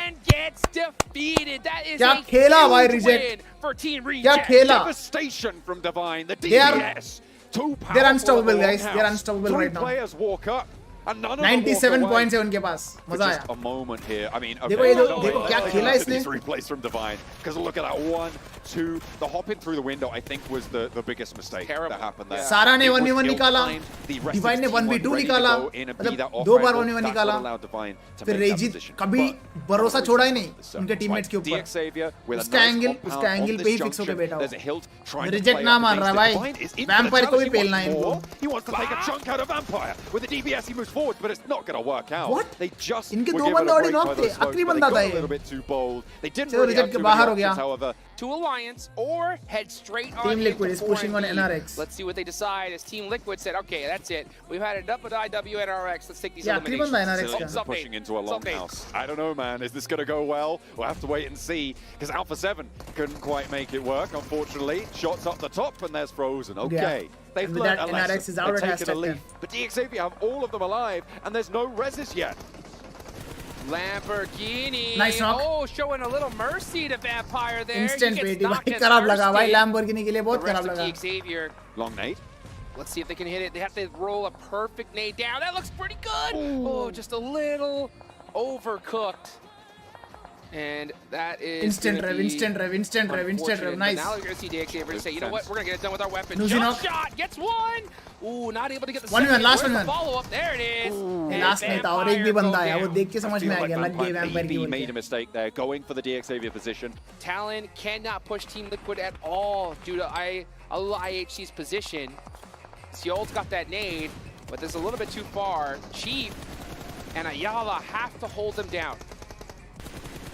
and gets defeated. That is
क्या
a
खेला भाई
huge
Reject?
win for Team
क्या
Reject.
खेला?
Devastation from Divine. The
They are-
DBS. Too powerful.
They're unstoppable,
on the
guys.
Longhouse.
They're unstoppable
3
right now.
players walk up, and none of them
97
walk away.
points है उनके पास.
For
मजा
just
आया.
a moment here. I mean, okay,
देखो ये
no,
देखो
wait,
क्या
let's
खेला
look at
इसने.
these replays from Divine, because look at that one 2. The hopping through the window, I think, was the biggest mistake
Terrible.
that happened there.
सारा ने
It was
1v1 निकाला,
ill-timed. The rest of
Divine ने
his team
1v2
weren't ready to
निकाला,
go in and be
मतलब
that off
2 bar
angle.
1v1
That's
निकाला,
what allowed Divine to
फिर
make that
रेजित
position.
कभी
But
भरोसा छोड़ा ही नहीं
so,
उनके टीममेट्स के ऊपर।
DXavier with a
उसका
nice
एंगल
compound
उसका
on
एंगल
this
पे ही फिक्स होके
junction.
बैठा
There's a
हो।
hilt trying to
reject
play
ना
up
मान रहा
against
भाई,
it. Divine is in for the
vampire को भी
challenge. He
पेलना है
wants
इनको।
more. He wants to take a chunk out of Vampire. With the DBS, he moves forward, but it's not going to work out.
What?
They just
इनके
were
दो
given
बंदे
a
already
break by
knocked
those
थे,
smokes,
आखिरी
but they
बंदा
got
था
a
ये।
little bit too bold. They didn't
चलो
really have
reject के
too
बाहर
many
हो गया।
options, however.
To Alliance or head straight on
Team
into
Liquid is
4
pushing on
and B.
NRX.
Let's see what they decide as Team Liquid said, okay, that's it. We've had enough with IW and NRX. Let's take these
Yeah, आखिरी बंदा है
eliminations.
NRX का।
Still pushing into a longhouse. I don't know, man. Is this going to go well? We'll have to wait and see. Because Alpha 7 couldn't quite make it work, unfortunately. Shots up the top, and there's Frozen. Okay. They've
And with
learned
that,
a lesson.
NRX is out
They've
at
taken a
hashtag
lead.
10.
But DXavier have all of them alive, and there's no reses yet.
Lamborghini.
Nice knock.
Oh, showing a little mercy to Vampire there.
Instant
He gets
पेटी
knocked
भाई
and
खराब लगा भाई,
thirsty.
Lamborghini के लिए
The
बहुत
rest
खराब
of
लगा।
Xavier.
Long nade.
Let's see if they can hit it. They have to roll a perfect nade down. That looks pretty good. Oh, just a little overcooked. And that is
Instant
gonna
rev,
be
instant rev, instant rev, instant rev.
unfortunate. But
Nice.
now we're going to see DXavier say, you know what, we're going to get it done with our weapon.
Nuzi
Jump
knock.
shot, gets one. Ooh, not able to get the
1v1,
second.
last
Where's the
1v1.
follow-up? There it is.
ये
And
last नहीं था और एक भी
Vampire
बंदा
go
आया, वो
down.
देख के समझ में आ गया लग गई वैम्पायर की
He
बोल
made a
के।
mistake there, going for the DXavier position.
Talon cannot push Team Liquid at all due to IHC's position. Seol's got that nade, but this is a little bit too far. Chief and Ayala have to hold them down.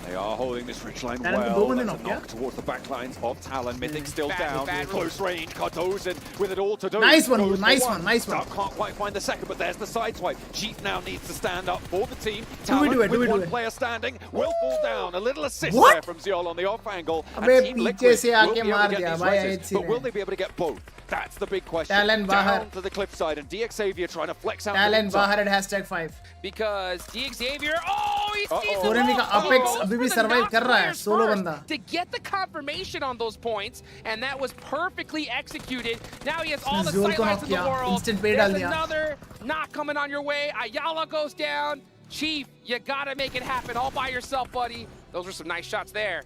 They are holding this ridge line
Talon को दो
well.
बंदे
That's a
knock किया।
knock towards the back lines of Talon. Mythic still
Bad
down.
move, bad
Close range. Cardozen with it all to do.
Nice one,
Goes for
nice one, nice one.
Stark can't quite find the second, but there's the side swipe. Chief now needs to stand up for the team.
Do we
Talon
do it? Do
with
we do
one
it?
player standing will fall down. A little assist
What?
there from Zeol on the off angle.
अबे
And Team
पीछे
Liquid
से
will
आके
be able
मार
to get
दिया
these
भाई
reses,
IHC
but will
ने।
they be able to get both? That's the big question.
Talon
Down
बाहर।
to the cliff side, and DXavier trying to flex out.
Talon
the inside.
बाहर at hashtag 5।
Because DXavier, oh, he sees it
Foreign का
all.
Apex
He goes
अभी भी
for the
survive
knock
कर रहा है,
players
solo
first
बंदा।
to get the confirmation on those points, and that was perfectly executed. Now he has all the
Zul को
sightlines
knock
in the
किया,
world.
instant bait
There's
डाल दिया।
another knock coming on your way. Ayala goes down. Chief, you gotta make it happen all by yourself, buddy. Those were some nice shots there.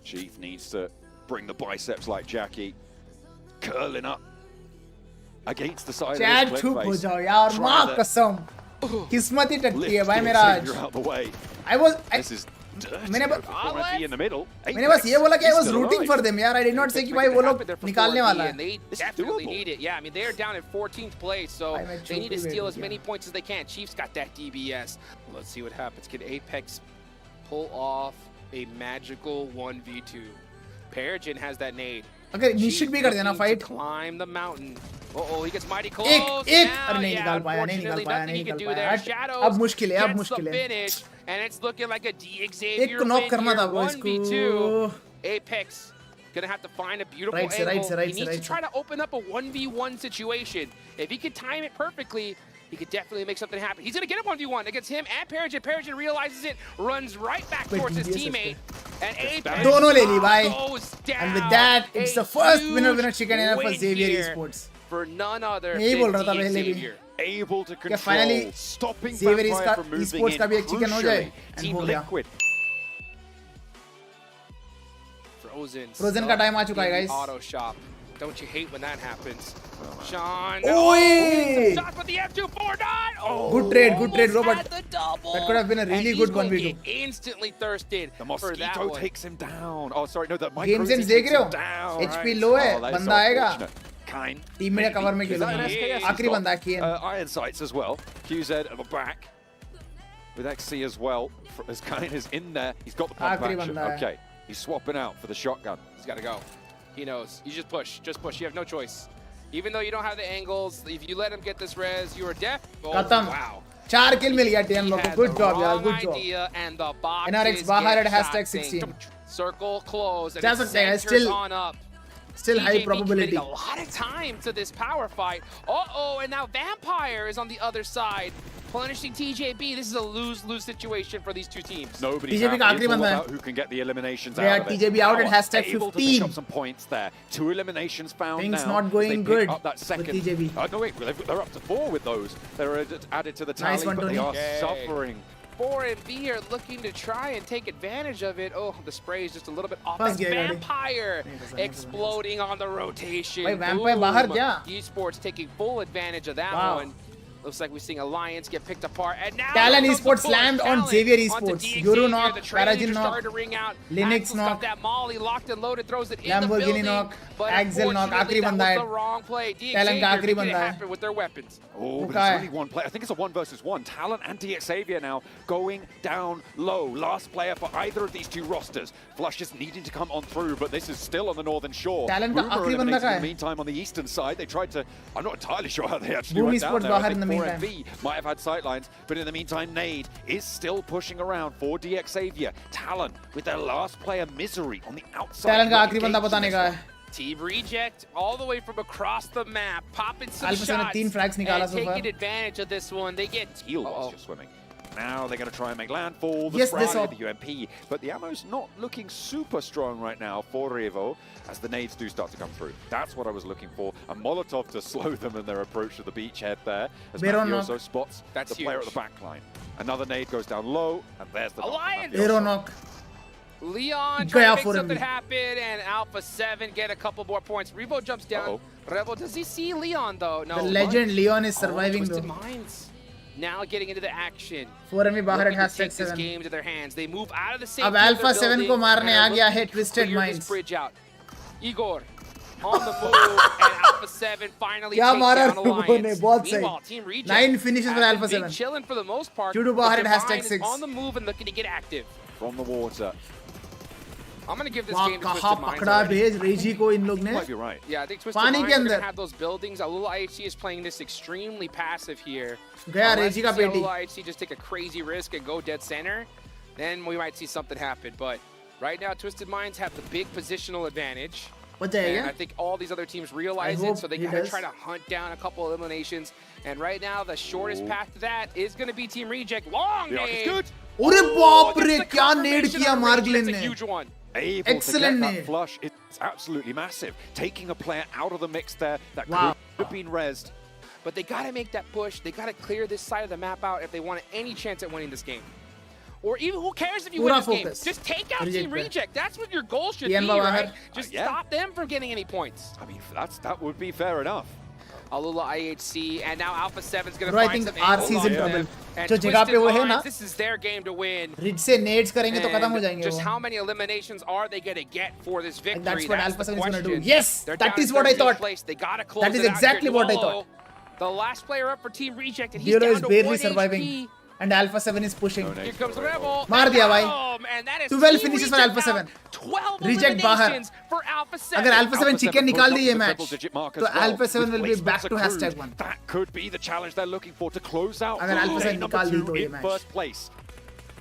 Chief needs to bring the biceps like Jackie. Curling up against the side
chat
of this
चुप
cliff
हो
face.
जाओ यार,
Trying
माँ
to
कसम किस्मत ही टकती है
lift
भाई
the
मेरा आज।
Xavier out the way.
I
This is dirty.
मैंने ब-
Performance in the middle.
मैंने बस ये बोला कि I was
He's still
rooting for
alive.
them यार, I did not say कि
Make
भाई
it
वो
happen
लोग
there for
निकालने
4B,
वाला है।
and they
This is
definitely
doable.
need it. Yeah, I mean, they're down in 14th place, so
भाई मैं
they need to
Chhotu
steal
बैठ
as
गया।
many points as they can. Chief's got that DBS. Let's see what happens. Can Apex pull off a magical 1v2? Peregrine has that nade.
अगर
Chief
निश्चित भी कर देना
looking to
fight.
climb the mountain. Uh-oh, he gets mighty close.
एक
Now,
अरे नहीं
yeah,
निकाल पाया, नहीं निकाल
unfortunately,
पाया,
nothing
नहीं
he can
निकाल
do
पाया।
there.
अब
Shadows
मुश्किल है, अब
gets
मुश्किल
the
है।
finish, and it's looking like a
एक
DXavier
को knock
win
करना
here,
था bro
1v2.
इसको।
Apex gonna have to find a beautiful
Right side,
angle.
right side, right
He needs
side,
to try to open up a 1v1 situation. If he could time it perfectly, he could definitely make something happen. He's gonna get a 1v1 against him and Peregrine. Peregrine realizes it, runs right back
Wait,
towards his
DBS
teammate, and Apex
दोनों ले ली भाई।
goes down.
And with that, it's the first winner
huge
chicken dinner for
win
Xavier
here
Esports।
for none other
यही
than
बोल रहा था पहले भी।
Xavier.
Able to
क्या
control,
finally
stopping
Xavier
Vampire from moving
Esports
in
का भी एक chicken हो जाए
crucially.
and
Team
हो गया।
Liquid.
Frozen का time आ चुका है, guys।
Auto shop. Don't you hate when that happens? Sean.
Oi!
Shot with the F249. Oh,
Good trade,
almost
Robert.
had the double.
That could have been a really
And
good
he's gonna
1v2.
get instantly thirsted
The
for that
Mosquito
one.
takes him down. Oh, sorry, no, the
Game
Micro
sense देख रहे हो?
down.
HP low है,
Oh, that is
बंदा आएगा।
unfortunate. Kind.
Team में cover में
Is that an
खेलूंगा।
SKS?
आखिरी बंदा है किएन।
Iron sights as well. QZ at the back. With XC as well. As Kane is in there. He's got the pump
आखिरी
action.
बंदा है।
Okay. He's swapping out for the shotgun.
He's got to go. He knows. You just push. Just push. You have no choice. Even though you don't have the angles, if you let him get this res, you are deaf. Oh,
खत्म।
wow.
4 kill मिल गया TN लोग
He
को।
had
Good
the
job यार,
wrong
good job।
idea, and the boxes
NRX बाहर
get
at hashtag
shot
16।
synced. Circle close, and
जा
it
सकते हैं,
centers
still-
on up.
Still high
TJB
probability।
committing a lot of time to this power fight. Uh-oh, and now Vampire is on the other side, punishing TJB. This is a lose-lose situation for these two teams.
Nobody's
TJB का
happy.
आखिरी
It's all
बंदा है।
about who can get the eliminations
Yeah,
out of it.
TJB out at
Power
hashtag
able to
15.
pick up some points there. 2 eliminations found
Things
now.
not going
They pick
good
up that
with
second.
TJB.
No, wait, they're up to 4 with those. They're added to the tally,
Nice one,
but they
Tony.
are suffering
4B are looking to try and take advantage of it. Oh, the spray is just a little bit off.
Bas
That's
gaya
Vampire exploding on the rotation.
Bhai, Vampire bahar kya?
Esports taking full advantage of that one. Looks like we're seeing Alliance get picked apart. And now
Talon Esports slammed on Xavier Esports. Euro knock, Paragin knock, Linux knock,
got that Molly locked and loaded, throws it in the
Lamborghini
building.
knock,
But
Axel knock,
unfortunately,
आखिरी
that
बंदा
was
है.
the wrong play.
Talon का आखिरी
DXavier
बंदा है.
happen with their weapons.
Oh, but
Okay.
it's only one player. I think it's a 1 versus 1. Talent and DXavier now going down low. Last player for either of these two rosters. Flush is needing to come on through, but this is still on the northern shore.
Talent का
Boomer
आखिरी बंदा
eliminated
का
in
है.
the meantime on the eastern side. They tried to... I'm not entirely sure how they actually
Boom
went down
Esports
there. I
बाहर
think
in the meantime.
4MV might have had sightlines, but in the meantime, Nade is still pushing around for DXavier. Talent with their last player, Misery, on the outside.
Talent का
not
आखिरी बंदा
engaged in
बताने
this
का
one.
है.
Team Reject all the way from across the map, popping some
Alpha
shots
7 3 frags निकाला
and
so far.
taking advantage of this one. They get
Heal whilst you're swimming. Now they're going to try and make landfall. The
Yes,
spray
they saw.
with the UMP, but the ammo's not looking super strong right now for Revo as the nades do start to come through. That's what I was looking for. A Molotov to slow them in their approach to the beachhead there as
Baron
Mafioso
knock.
spots
That's
the player
huge.
at the back line. Another nade goes down low, and there's the knock from
Alliance!
Mafioso.
Aero knock.
Leon
Gaya
trying to make
for him.
something happen, and Alpha 7 get a couple more points. Revo jumps down.
Uh-oh.
Revo, does he see Leon though? No.
The legend Leon is surviving
Twisted
though.
Minds now getting into the action.
4MV बाहर
Looking
at
to take
hashtag
this
7.
game to their hands. They move out of the same.
अब Alpha 7 को मारने आ गया है Twisted Minds.
Bridge out. Igor on the move, and Alpha 7 finally
क्या
takes
मारा
down
लोगों ने,
Alliance.
बहुत सही.
Meanwhile, Team Reject
9 finishes for
has
Alpha
been
7.
chilling for the most part.
Judo
but
बाहर at
Divine
hashtag
is
6.
on the move and looking to get active.
From the water.
I'm gonna give this
वाह
game to
कहाँ
Twisted Minds.
पकड़ा
already.
भेज रेजी को इन लोग ने.
You might be right.
Yeah, I think Twisted
पानी
Minds
के
are
अंदर.
gonna have those buildings. Alula IHC is playing this extremely passive here.
गया
Unless
रेजी का
we see
पेटी.
Alula IHC just take a crazy risk and go dead center, then we might see something happen. But right now, Twisted Minds have the big positional advantage.
बच
And I
जाएगा.
think all these other teams realize
I
it,
hope
so they
he
gotta
does.
try to hunt down a couple eliminations. And right now, the shortest path to that is gonna be Team Reject. Long
The arc is
nade.
good.
अरे बाप
Gets
रे
the
क्या नेड
confirmation
किया
on
मार्गलिन
Reject. That's a
ने.
huge one.
Able
Excellent
to get
nade.
that flush, it's absolutely massive. Taking a player out of the mix there that
Wow.
could have been rezzed.
But they gotta make that push. They gotta clear this side of the map out if they want any chance at winning this game. Or even, who cares if you win
Pura
this game?
focus.
Just take out
Reject
Team
पे.
Reject. That's what your goal should
PN
be,
बाहर.
right? Just
Yeah.
stop them from getting any points.
I mean, that would be fair enough.
Alula IHC, and now Alpha 7's gonna
Bro, I
find
think
some
RC
angles
is in
on
trouble.
them. And
जो जगह पे
Twisted
वो है ना,
Minds, this is their game to win.
Ridge से नेड्स करेंगे तो खत्म हो
And
जाएंगे
just
वो.
how many eliminations are they gonna get for this victory?
And that's what Alpha
the
7 is gonna do.
question.
Yes,
They're
that
down
is
in
what I
13th
thought.
Place. They gotta close
That is
it out here.
exactly what I
Duolo,
thought.
The last player up for Team Reject, and he's
Duolo
down
is
to
barely
1
surviving.
HP.
And Alpha 7 is pushing.
No,
Here comes Rebel.
मार दिया भाई.
Boom, and that is
12
Team
finishes for
Reject
Alpha 7.
out. 12
Reject बाहर.
eliminations for Alpha 7.
अगर Alpha 7 chicken निकाल दी ये match,
Double-digit mark
तो
as well,
Alpha 7
with
will be
placements
back to
accrued.
hashtag 1.
That could be the challenge they're looking for to close out
अगर Alpha 7
number
निकाल दी
2
तो ये
in
match.
first place.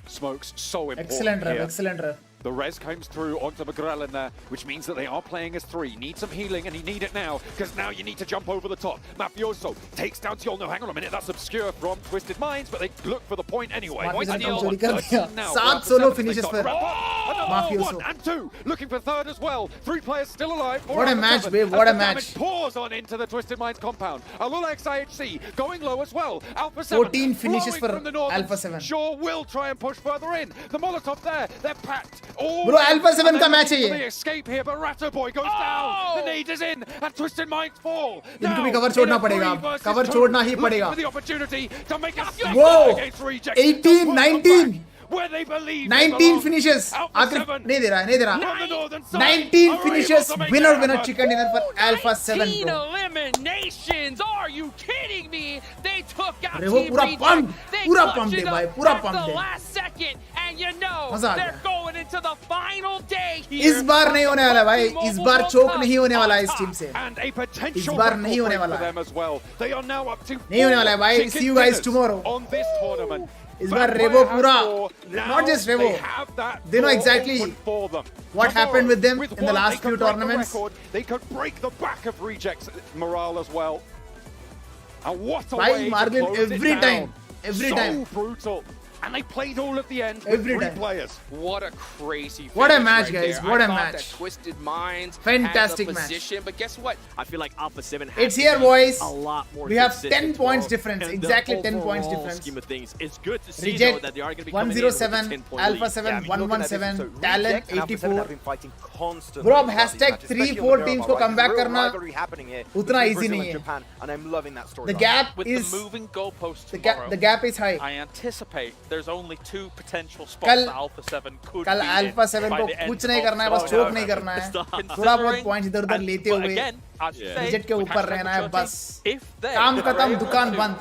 Smokes so important
Excellent rep,
here.
excellent rep.
The res comes through onto McGrell in there, which means that they are playing as 3. Need some healing, and he need it now, because now you need to jump over the top. Mafioso takes down Tiol. No, hang on a minute, that's obscure from Twisted Minds, but they look for the point anyway.
Mafioso
Point
ने
steal.
चोरी कर दिया.
13 now.
7
For
solo
Alpha 7,
finishes
they've
for
got wrap up. Another
Mafioso.
1 and 2, looking for third as well. 3 players still alive. for
What a
Alpha
match,
7,
babe,
as
what a
the damage
match.
pours on into the Twisted Minds compound. Alula XIHC going low as well. Alpha 7
14 finishes
blowing
for
from the northern
Alpha 7.
Sure will try and push further in. The Molotov there, they're packed. Oh,
Bro, Alpha 7
and
का
they're
match है
looking for
ये.
the escape here, but Ratto Boy goes down. The nade is in, and Twisted Minds fall.
इनको भी
Now,
cover छोड़ना
in a
पड़ेगा.
3 versus
Cover
2,
छोड़ना ही
looking
पड़ेगा.
for the opportunity to make a statement
Whoa,
against Reject.
18, 19.
Where they believe
19 finishes.
Alpha
आखिर
7
नहीं दे रहा है, नहीं दे रहा.
on the northern side
19
are able
finishes.
to make
Winner
it
winner
happen.
chicken dinner for Alpha 7
19
bro.
eliminations. Are you kidding me? They took out
अरे वो
Team
पूरा
Reject.
pump,
They
पूरा
clutched
pump
it
they
up
भाई, पूरा
at
pump
the
they.
last second, and you know
मजा आ
they're
गया.
going into the final day here.
इस बार नहीं होने वाला भाई. इस बार
PUBG
चोक
Mobile
नहीं होने वाला है इस
on
टीम
top.
से.
And a potential
इस बार
record
नहीं होने
break
वाला
for
है.
them as well. They are now up to
नहीं होने वाला है भाई.
4
See you guys
chicken
tomorrow.
dinners on this tournament.
इस बार
Vampire
Revo
has
पूरा,
4. Now
not just Revo.
they have that
They know
door
exactly
open for them.
what happened with them in the
one,
last
they could
few
break the
tournaments.
record. They could break the back of Reject's morale as well. And what a
Bhai,
way
Marlin
to close
every
it
time,
down.
every
so
time.
brutal. and they played all of the end
Every
with 3
time.
players.
What a crazy
What a
finish
match,
right
guys.
there.
What
I
a
thought
match.
that Twisted Minds
Fantastic
had the
match.
position, but guess what?
I feel like Alpha 7 has
It's
to
here,
be
boys.
a lot more
We have
consistent
10
as
points
well.
difference.
And the
Exactly 10 points
overall
difference.
scheme of things, it's good to see though,
Reject
that they are going to be coming in with a
107,
10-point
Alpha
lead.
7
Yeah, I mean, looking at this,
117,
so
Talent
Reject and Alpha 7 have
84.
been fighting constantly
Bro, अब
throughout these
hashtag
matches, especially
3-4
on the
teams
Miramar,
को come
right?
back
Real
करना
rivalry happening here
उतना
between
easy
Brazil
नहीं
and
है.
Japan, and I'm loving that story.
The gap
With
is
the moving goalposts
the
tomorrow,
gap is high.
I anticipate there's only 2 potential spots
कल-
that Alpha 7 could
कल
be
Alpha
in
7
by
को
the end
कुछ नहीं
of
करना है,
the
बस
match.
चोक नहीं करना है. थोड़ा बहुत पॉइंट्स इधर उधर लेते
But
हुए
again, as you say,
reject के
with
ऊपर
hashtag
रहना है
maturity,
बस.
if they
काम
are
खत्म,
able
दुकान
to
बंद.